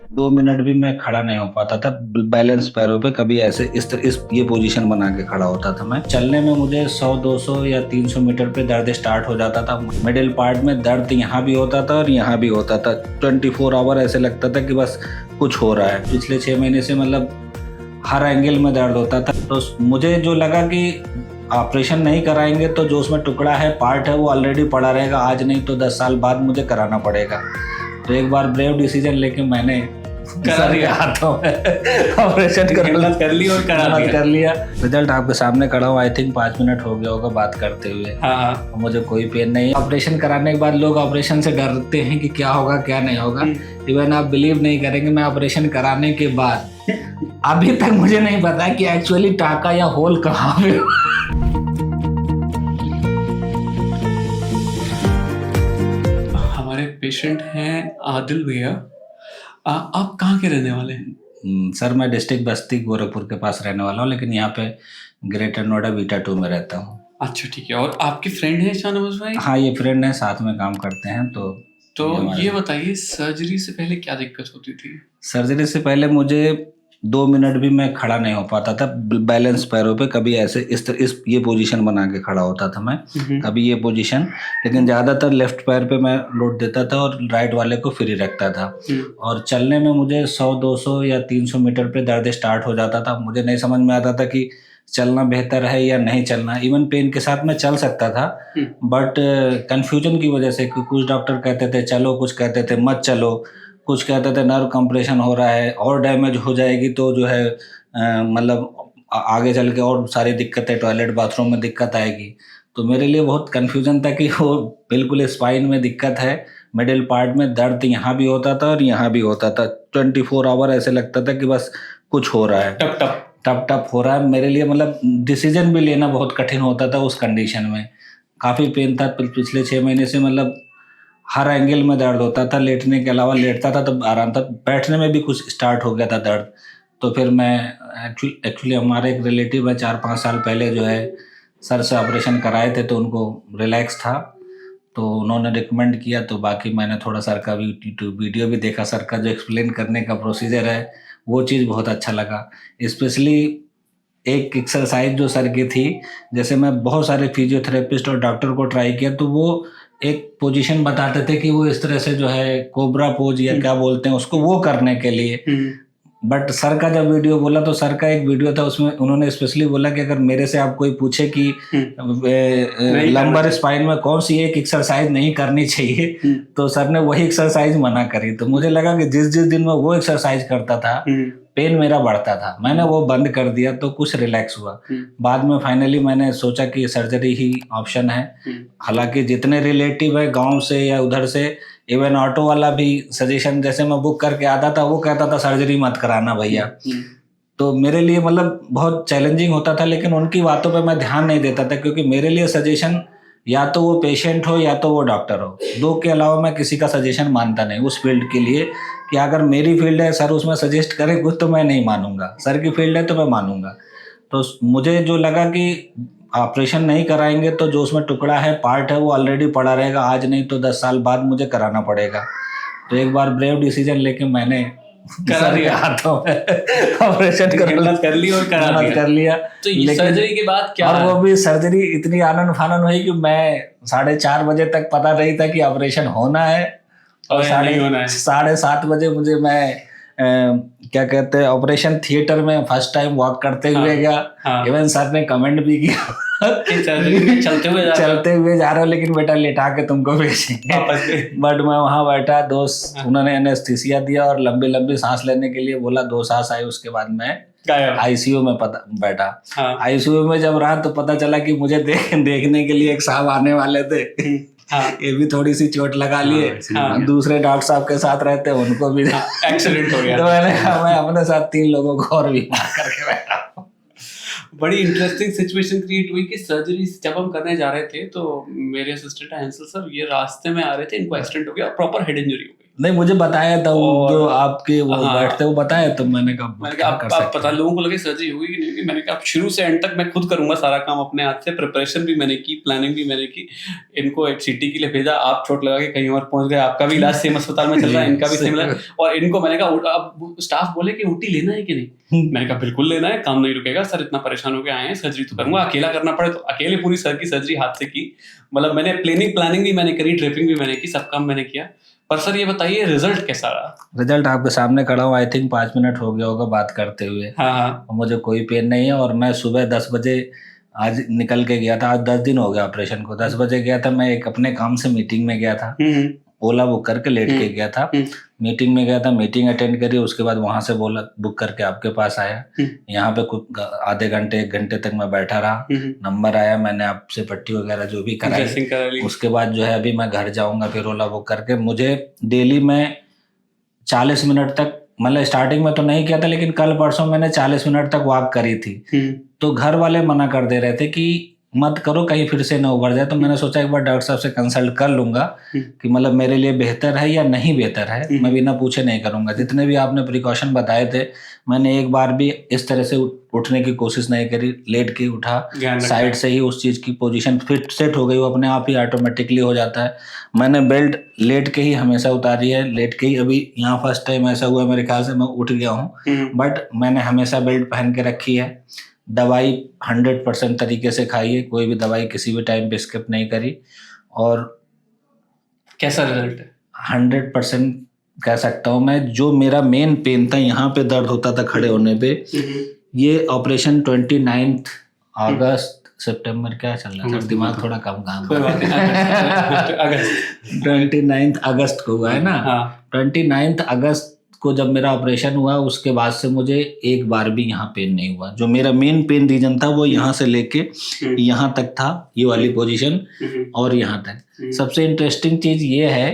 2 minute भी मैं खड़ा नहीं हो पाता था। बैलेंस पैरों पे कभी ऐसे इस ये पोजीशन बना के खड़ा होता था मैं। चलने में मुझे 100-200 या 300 मीटर पे दर्द स्टार्ट हो जाता था। मिडिल पार्ट में दर्द यहाँ भी होता था और यहाँ भी होता था। 24 आवर ऐसे लगता था कि बस कुछ हो रहा है। पिछले 6 महीने से मतलब हर एंगल में दर्द होता था। तो मुझे जो लगा कि ऑपरेशन नहीं कराएंगे तो जो उसमें टुकड़ा है, पार्ट है, वो ऑलरेडी पड़ा रहेगा। आज नहीं तो 10 साल बाद मुझे कराना पड़ेगा। तो एक बार ब्रेव डिसीजन लेके मैंने करा दिया। हाथों में ऑपरेशन कर ली और कर लिया। रिजल्ट आपके सामने खड़ा हुआ। आई थिंक 5 मिनट हो गया होगा बात करते हुए। हाँ। मुझे कोई पेन नहीं। ऑपरेशन कराने के बाद लोग ऑपरेशन से डरते हैं कि क्या होगा क्या नहीं होगा। इवन आप बिलीव नहीं करेंगे, मैं ऑपरेशन कराने के बाद अभी तक मुझे नहीं पता कि एक्चुअली टाका या होल कहाँ पे। हमारे पेशेंट हैं आदिल भैया। आप कहाँ के रहने वाले हैं? सर मैं डिस्ट्रिक्ट बस्ती गोरखपुर के पास रहने वाला हूँ, लेकिन यहाँ पे ग्रेटर नोएडा बीटा 2 में रहता हूँ। अच्छा ठीक है। और आपके फ्रेंड हैं शाहनवाज भाई? हाँ, ये फ्रेंड है, साथ में काम करते हैं। तो ये बताइए, सर्जरी से पहले क्या दिक्कत होती थी? सर्जरी से पहले मुझे 2 मिनट भी मैं खड़ा नहीं हो पाता था। बैलेंस पैरों पे कभी ऐसे इस ये पोजीशन बना के खड़ा होता था मैं, कभी ये पोजीशन। लेकिन ज़्यादातर लेफ्ट पैर पे मैं लोड देता था और राइट वाले को फ्री रखता था। और चलने में मुझे 100-200 या 300 मीटर पे दर्द स्टार्ट हो जाता था। मुझे नहीं समझ में आता था कि चलना बेहतर है या नहीं चलना। इवन पेन के साथ मैं चल सकता था, बट कन्फ्यूजन की वजह से कि कुछ डॉक्टर कहते थे चलो, कुछ कहते थे मत चलो, कुछ कहते थे नर्व कंप्रेशन हो रहा है और डैमेज हो जाएगी तो जो है मतलब आगे चल के और सारी दिक्कतें, टॉयलेट बाथरूम में दिक्कत आएगी। तो मेरे लिए बहुत कन्फ्यूजन था कि वो बिल्कुल स्पाइन में दिक्कत है, मिडिल पार्ट में दर्द यहाँ भी होता था और यहाँ भी होता था। 24 आवर ऐसे लगता था कि बस कुछ हो रहा है, टप टप टप टप हो रहा है। मेरे लिए मतलब डिसीजन भी लेना बहुत कठिन होता था उस कंडीशन में। काफ़ी पेन था पिछले 6 महीने से। मतलब हर एंगल में दर्द होता था। लेटने के अलावा, लेटता था तब आराम था, बैठने में भी कुछ स्टार्ट हो गया था दर्द। तो फिर मैं एक्चुअली हमारे एक रिलेटिव है, 4-5 साल पहले जो है सर से ऑपरेशन कराए थे, तो उनको रिलैक्स था तो उन्होंने रिकमेंड किया। तो बाकी मैंने थोड़ा सर का भी वीडियो भी देखा। सर का जो एक्सप्लेन करने का प्रोसीजर है वो चीज़ बहुत अच्छा लगा। स्पेशली एक एक्सरसाइज जो सर की थी, जैसे मैं बहुत सारे फिजियोथेरेपिस्ट और डॉक्टर को ट्राई किया तो वो एक पोजीशन बताते थे कि वो इस तरह से जो है कोबरा पोज या क्या बोलते हैं उसको, वो करने के लिए। बट सर का जब वीडियो बोला तो सर का एक वीडियो था, उसमें उन्होंने स्पेशली बोला कि अगर मेरे से आप कोई पूछे कि लंबर स्पाइन में कौन सी एक एक्सरसाइज नहीं करनी चाहिए तो सर ने वही एक्सरसाइज मना करी। तो मुझे लगा कि जिस जिस दिन मैं वो एक्सरसाइज करता था पेन मेरा बढ़ता था। मैंने वो बंद कर दिया तो कुछ रिलैक्स हुआ। बाद में फाइनली मैंने सोचा कि सर्जरी ही ऑप्शन है। हालांकि जितने रिलेटिव है गांव से या उधर से, इवन ऑटो वाला भी सजेशन जैसे मैं बुक करके आता था वो कहता था सर्जरी मत कराना भैया। तो मेरे लिए मतलब बहुत चैलेंजिंग होता था, लेकिन उनकी बातों पे मैं ध्यान नहीं देता था क्योंकि मेरे लिए सजेशन या तो वो पेशेंट हो या तो वो डॉक्टर हो, दो के अलावा मैं किसी का सजेशन मानता नहीं उस फील्ड के लिए। कि अगर मेरी फील्ड है, सर उसमें सजेस्ट करे कुछ तो मैं नहीं मानूंगा, सर की फील्ड है तो मैं मानूंगा। तो मुझे जो लगा कि ऑपरेशन नहीं कराएंगे तो जो उसमें टुकड़ा है, पार्ट है, वो ऑलरेडी पड़ा रहेगा। आज नहीं तो 10 साल बाद मुझे कराना पड़ेगा। तो एक बार ब्रेव डिसीजन लेके मैंने करा दिया। हाथों में ऑपरेशन कर ली और कर लिया। तो ये सर्जरी के बाद क्या? और वो भी सर्जरी इतनी आनन फानन हुई कि मैं 4:30 बजे तक पता नहीं था कि ऑपरेशन होना है और 7:30 बजे मुझे मैं क्या कहते हैं ऑपरेशन थिएटर में फर्स्ट टाइम वॉक करते हुए गया। इवन सर ने कमेंट भी किया चलते हुए जा रहे हो लेकिन बेटा लेटा के तुमको भेजेंगे। बट मैं वहाँ बैठा, दोस्त उन्होंने एनेस्थीसिया दिया और लंबी लंबी सांस लेने के लिए बोला, 2 सांस आई। उसके बाद मैं आईसीयू में बैठा। आईसीयू में जब रहा तो पता चला कि मुझे देखने के लिए एक साहब आने वाले थे। ये भी थोड़ी सी चोट लगा लिए। दूसरे डॉक्टर साहब के साथ रहते उनको भी एक्सीडेंट हो गया। तो मैं अपने साथ 3 लोगों को और भी मार करके बैठा। बड़ी इंटरेस्टिंग सिचुएशन क्रिएट हुई कि सर्जरी जब हम करने जा रहे थे तो मेरे असिस्टेंट हैंसल सर ये रास्ते में आ रहे थे, इनको एक्सीडेंट हो गया, प्रॉपर हेड इंजरी हो गई। नहीं, मुझे बताया था वो और- जो आपके वो हाँ। बैठते वो बताया, तो मैंने कहा मैंने क्या कहा कर आप सकते पता हैं। लोगों को लगे सर्जरी हुई कि नहीं हुई, मैंने कहा अब शुरू से एंड तक मैं खुद करूंगा सारा काम अपने हाथ से, प्रिपरेशन भी मैंने की, प्लानिंग भी मैंने की। इनको एक सिटी के लिए भेजा, आप चोट लगा के कहीं और पहुंच गए, आपका भी इलाज सेम अस्पताल में चल रहा है, इनका भी सेम इलाज। और इनको मैंने कहा अब स्टाफ बोले कि ऊटी लेना है कि नहीं, मैंने कहा बिल्कुल लेना है, काम नहीं रुकेगा सर, इतना परेशान होकर आए हैं, सर्जरी तो करूंगा, अकेला करना पड़े तो अकेले पूरी सर की सर्जरी हाथ से की। मतलब मैंने प्लानिंग भी मैंने करी, ड्रेपिंग भी मैंने की, सब काम मैंने किया। पर सर ये बताइए रिजल्ट कैसा रहा? रिजल्ट आपके सामने खड़ा हूँ, आई थिंक 5 मिनट हो गया होगा बात करते हुए। हाँ हाँ मुझे कोई पेन नहीं है, और मैं सुबह 10 बजे आज निकल के गया था। आज 10 दिन हो गया ऑपरेशन को। 10 बजे गया था, मैं एक अपने काम से मीटिंग में गया था, हम्म ओला बुक करके लेट के गया था। हम्म। मीटिंग में गया था, मीटिंग अटेंड करी, उसके बाद वहां से बोला बुक करके आपके पास आया। यहाँ पे कुछ आधे घंटे 1 घंटे तक मैं बैठा रहा। नंबर आया, मैंने आपसे पट्टी वगैरह जो भी कराई। ड्रेसिंग करा ली। उसके बाद जो है अभी मैं घर जाऊंगा, फिर ओला बुक करके। मुझे डेली में 40 मिनट तक, मतलब स्टार्टिंग में तो नहीं किया था, लेकिन कल परसों मैंने 40 मिनट तक वॉक करी थी। तो घर वाले मना कर दे रहे थे कि मत करो, कहीं फिर से ना उभर जाए। तो मैंने सोचा एक बार डॉक्टर साहब से कंसल्ट कर लूंगा कि मतलब मेरे लिए बेहतर है या नहीं बेहतर है। मैं बिना पूछे नहीं करूंगा। जितने भी आपने प्रिकॉशन बताए थे, मैंने एक बार भी इस तरह से उठने की कोशिश नहीं करी। लेट के उठा, साइड से ही उस चीज की पोजीशन फिट सेट हो गई, वो अपने आप ही ऑटोमेटिकली हो जाता है। मैंने बेल्ट लेट के ही हमेशा उतारी है, लेट के ही। अभी यहाँ फर्स्ट टाइम ऐसा हुआ मेरे ख्याल से, मैं उठ गया हूँ, बट मैंने हमेशा बेल्ट पहन के रखी है। दवाई 100% तरीके से खाई है, कोई भी दवाई किसी भी टाइम पे स्किप नहीं करी। और कैसा रिजल्ट है? 100% कह सकता हूँ मैं। जो मेरा मेन पेन था, यहाँ पे दर्द होता था खड़े होने पे, ये ऑपरेशन 29 अगस्त सितंबर क्या चल रहा था, दिमाग थोड़ा कम काम कर रहा है। 29 अगस्त को हुआ है ना। 29 अगस्त को जब मेरा ऑपरेशन हुआ, उसके बाद से मुझे एक बार भी यहाँ पेन नहीं हुआ। जो मेरा मेन पेन रीजन था वो यहाँ से लेके यहाँ तक था, ये वाली पोजीशन और यहाँ तक। सबसे इंटरेस्टिंग चीज ये है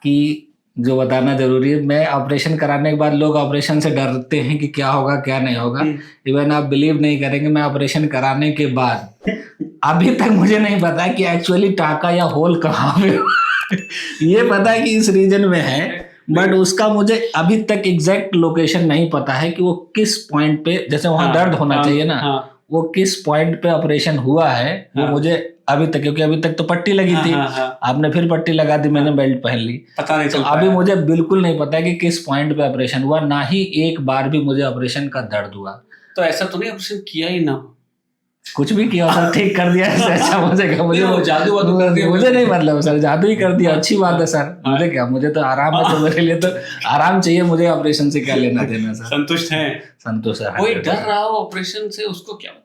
कि जो बताना जरूरी है, मैं ऑपरेशन कराने के बाद, लोग ऑपरेशन से डरते हैं कि क्या होगा क्या नहीं होगा। इवन आप बिलीव नहीं करेंगे, मैं ऑपरेशन कराने के बाद अभी तक मुझे नहीं पता कि एक्चुअली टाका या होल कहाँ पे ये पता है कि इस रीजन में है, बट उसका मुझे अभी तक एग्जैक्ट लोकेशन नहीं पता है कि वो किस पॉइंट पे, जैसे वहां दर्द होना चाहिए ना, वो किस पॉइंट पे ऑपरेशन हुआ है, वो मुझे अभी तक, क्योंकि अभी तक तो पट्टी लगी थी। आपने फिर पट्टी लगा दी, मैंने बेल्ट पहन ली, पता नहीं चल तो अभी मुझे बिल्कुल नहीं पता है कि किस पॉइंट पे ऑपरेशन हुआ। ना ही एक बार भी मुझे ऑपरेशन का दर्द हुआ। तो ऐसा तो नहीं ऑपरेशन किया ही ना, कुछ भी किया सर, ठीक कर दिया इससे अच्छा मुझे जादू वादू कर दिया, मुझे नहीं, मतलब सर जादू ही कर दिया, अच्छी बात है सर। मुझे क्या, मुझे तो आराम है, तो मेरे लिए तो आराम चाहिए, मुझे ऑपरेशन से क्या लेना देना सर। संतुष्ट हैं? संतुष्ट है। कोई डर रहा हो ऑपरेशन से, उसको क्या बता?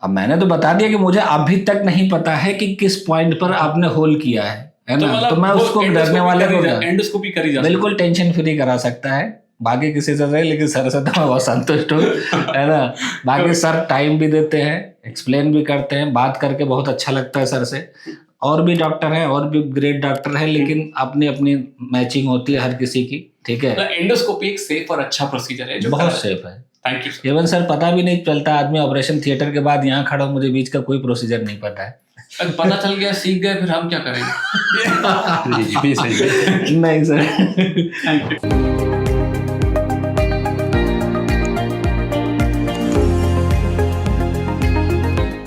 अब मैंने तो बता दिया कि मुझे अभी तक नहीं पता है कि किस पॉइंट पर आपने होल किया है ना। तो मैं उसको डरने वाले को एंडोस्कोपी करी जा बिल्कुल टेंशन फ्री करा सकता है, बाकी किसी से नहीं, लेकिन सर से तो मैं बहुत संतुष्ट हूँ, है ना। बाकी सर टाइम भी देते हैं, एक्सप्लेन भी करते हैं, बात करके बहुत अच्छा लगता है सर से। और भी डॉक्टर हैं, और भी ग्रेट डॉक्टर हैं, लेकिन अपनी अपनी मैचिंग होती है हर किसी की, ठीक है। एंडोस्कोपी एक सेफ और अच्छा प्रोसीजर है, जो बहुत सेफ है। Thank you. इवन सर पता भी नहीं चलता, आदमी ऑपरेशन थिएटर के बाद यहाँ खड़ा, मुझे बीच का कोई प्रोसीजर नहीं पता है। पता चल गया, सीख गए, फिर हम क्या करेंगे? नहीं सर। Thank you.